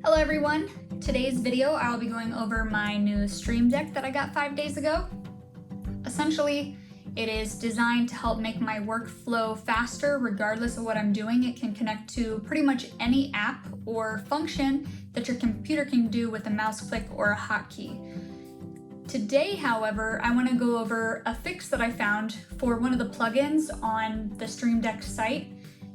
Hello everyone! Today's video I'll be going over my new Stream Deck that I got 5 days ago. Essentially, it is designed to help make my workflow faster regardless of what I'm doing. It can connect to pretty much any app or function that your computer can do with a mouse click or a hotkey. Today, however, I want to go over a fix that I found for one of the plugins on the Stream Deck site.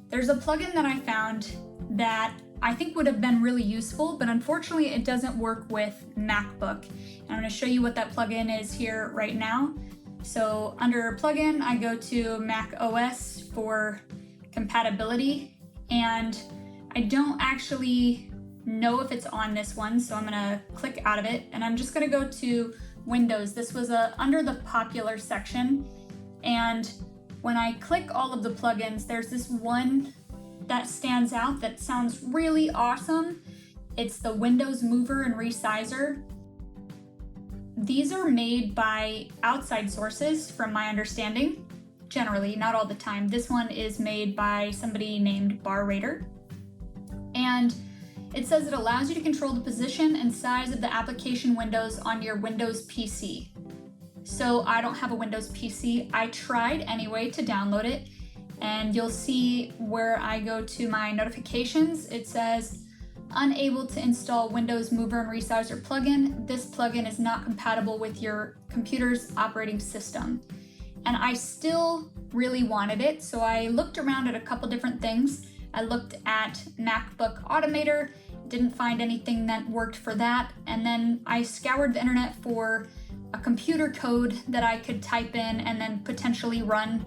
There's a plugin that I found that I think would have been really useful, but unfortunately it doesn't work with Macbook. And I'm going to show you what that plugin is here right now. So under plugin, I go to Mac OS for compatibility, and I don't actually know if it's on this one, so I'm going to click out of it, and I'm just going to go to Windows. This was under the popular section, and when I click all of the plugins, there's this one that stands out that sounds really awesome. It's the Windows Mover and Resizer. These are made by outside sources from my understanding, generally, not all the time. This one is made by somebody named BarRaider. And it says it allows you to control the position and size of the application windows on your Windows PC. So I don't have a Windows PC. I tried anyway to download it, and you'll see where I go to my notifications, it says, unable to install Windows Mover and Resizer plugin. This plugin is not compatible with your computer's operating system. And I still really wanted it, so I looked around at a couple different things. I looked at MacBook Automator, didn't find anything that worked for that, and then I scoured the internet for a computer code that I could type in and then potentially run.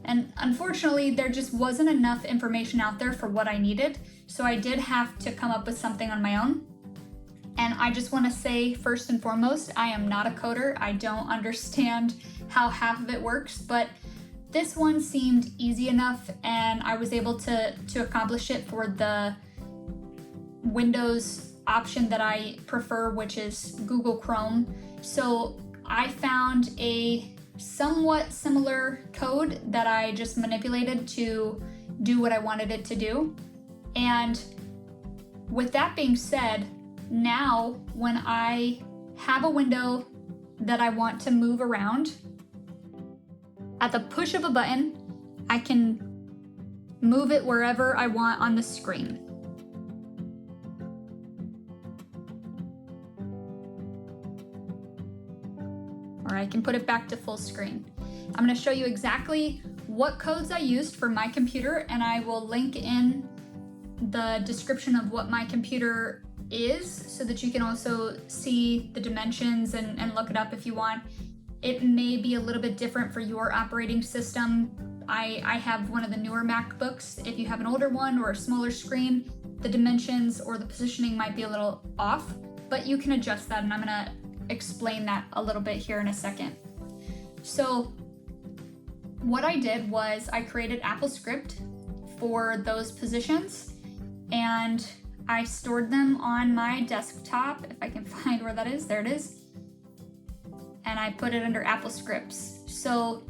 And unfortunately, there just wasn't enough information out there for what I needed, so I did have to come up with something on my own. And I just want to say, first and foremost, I am not a coder. I don't understand how half of it works, but this one seemed easy enough, and I was able to accomplish it for the Windows option that I prefer, which is Google Chrome. So I found a somewhat similar code that I just manipulated to do what I wanted it to do. And with that being said, now when I have a window that I want to move around, at the push of a button, I can move it wherever I want on the screen. Or I can put it back to full screen. I'm going to show you exactly what codes I used for my computer, and I will link in the description of what my computer is so that you can also see the dimensions and look it up if you want. It may be a little bit different for your operating system. I have one of the newer MacBooks. If you have an older one or a smaller screen, the dimensions or the positioning might be a little off, but you can adjust that, and I'm going to explain that a little bit here in a second. So what I did was I created AppleScript for those positions, and I stored them on my desktop. If I can find where that is, there it is. And I put it under AppleScripts. So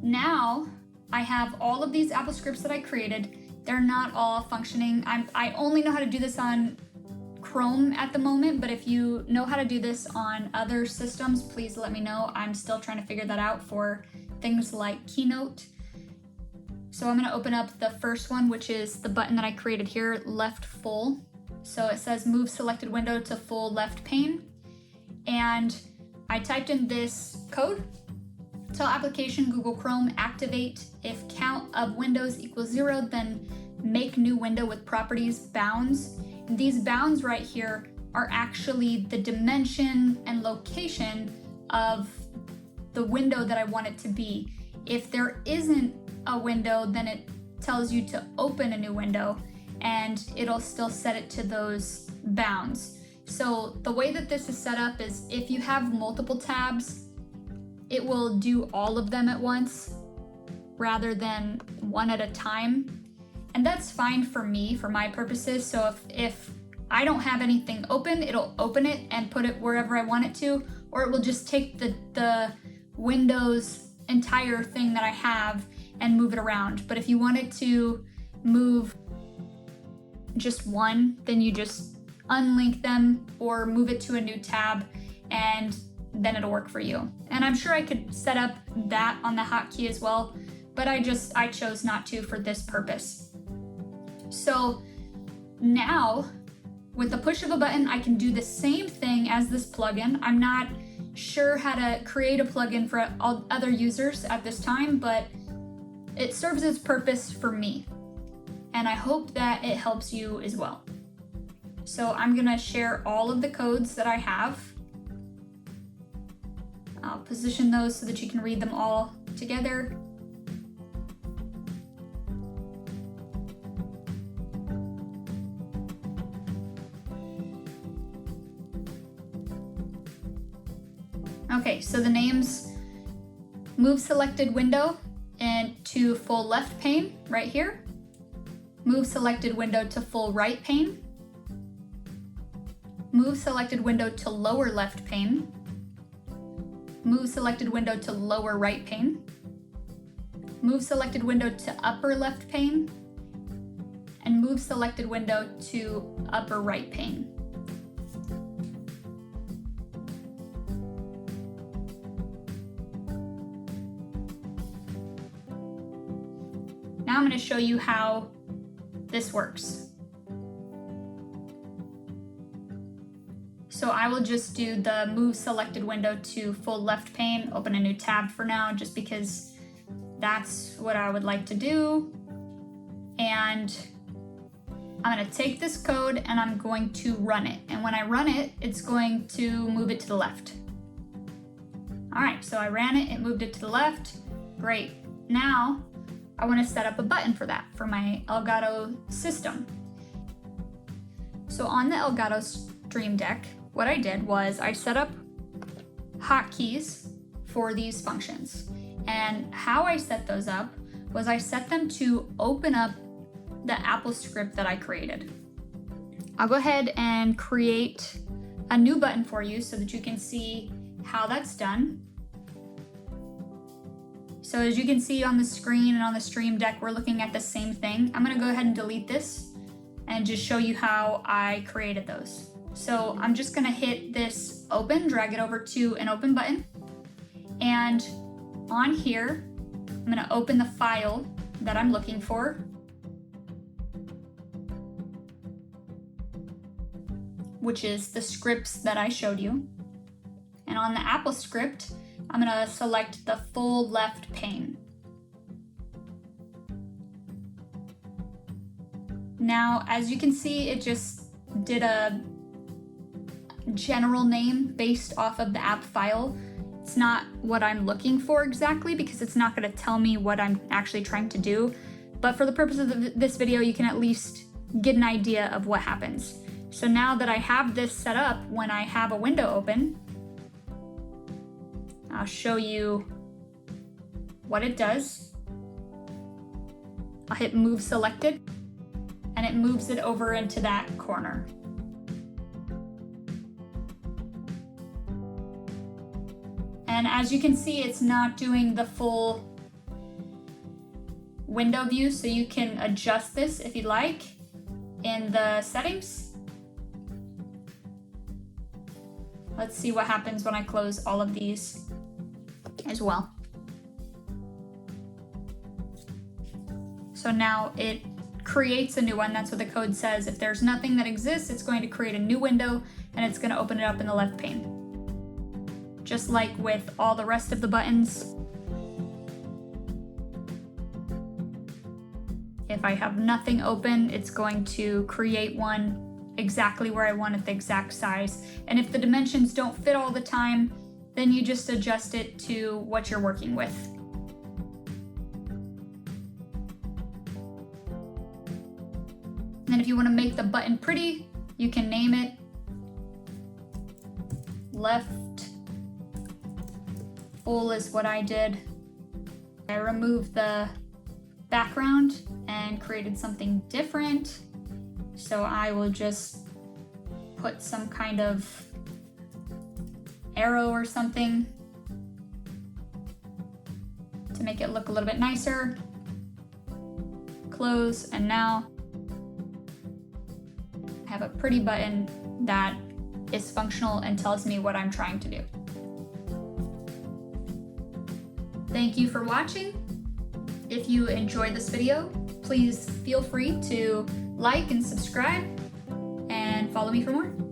now I have all of these AppleScripts that I created. They're not all functioning. I only know how to do this on Chrome at the moment, but if you know how to do this on other systems, please let me know. I'm still trying to figure that out for things like Keynote. So I'm going to open up the first one, which is the button that I created here, left full. So it says move selected window to full left pane. And I typed in this code. Tell application Google Chrome activate if count of windows equals 0, then make new window with properties bounds. And these bounds right here are actually the dimension and location of the window that I want it to be. If there isn't a window, then it tells you to open a new window, and it'll still set it to those bounds. So the way that this is set up is if you have multiple tabs, it will do all of them at once rather than one at a time. And that's fine for me, for my purposes. So if I don't have anything open, it'll open it and put it wherever I want it to, or it will just take the Windows entire thing that I have and move it around. But if you wanted to move just one, then you just unlink them or move it to a new tab, and then it'll work for you. And I'm sure I could set up that on the hotkey as well, but I chose not to for this purpose. So now with the push of a button, I can do the same thing as this plugin. I'm not sure how to create a plugin for all other users at this time, but it serves its purpose for me. And I hope that it helps you as well. So I'm gonna share all of the codes that I have. I'll position those so that you can read them all together. Okay, so the names: move selected window and to full left pane right here. Move selected window to full right pane. Move selected window to lower left pane. Move selected window to lower right pane. Move selected window to upper left pane. And move selected window to upper right pane. Now I'm going to show you how this works. So I will just do the move selected window to full left pane, open a new tab for now, just because that's what I would like to do. And I'm going to take this code and I'm going to run it. And when I run it, it's going to move it to the left. All right, so I ran it, it moved it to the left. Great. Now I want to set up a button for that, for my Elgato system. So on the Elgato Stream Deck, what I did was I set up hotkeys for these functions. And how I set those up was I set them to open up the AppleScript that I created. I'll go ahead and create a new button for you so that you can see how that's done. So as you can see on the screen and on the Stream Deck, we're looking at the same thing. I'm gonna go ahead and delete this and just show you how I created those. So I'm just gonna hit this open, drag it over to an open button. And on here, I'm gonna open the file that I'm looking for, which is the scripts that I showed you. And on the AppleScript, I'm gonna select the full left pane. Now, as you can see, it just did a general name based off of the app file. It's not what I'm looking for exactly because it's not gonna tell me what I'm actually trying to do. But for the purpose of this video, you can at least get an idea of what happens. So now that I have this set up, when I have a window open, I'll show you what it does. I'll hit move selected and it moves it over into that corner. And as you can see, it's not doing the full window view, so you can adjust this if you'd like in the settings. Let's see what happens when I close all of these as well. So now it creates a new one. That's what the code says. If there's nothing that exists, it's going to create a new window and it's going to open it up in the left pane. Just like with all the rest of the buttons. If I have nothing open, it's going to create one exactly where I want it, the exact size. And if the dimensions don't fit all the time, then you just adjust it to what you're working with. And then if you want to make the button pretty, you can name it left full is what I did. I removed the background and created something different. So I will just put some kind of arrow or something to make it look a little bit nicer. Close, and now I have a pretty button that is functional and tells me what I'm trying to do. Thank you for watching. If you enjoyed this video, please feel free to like and subscribe and follow me for more.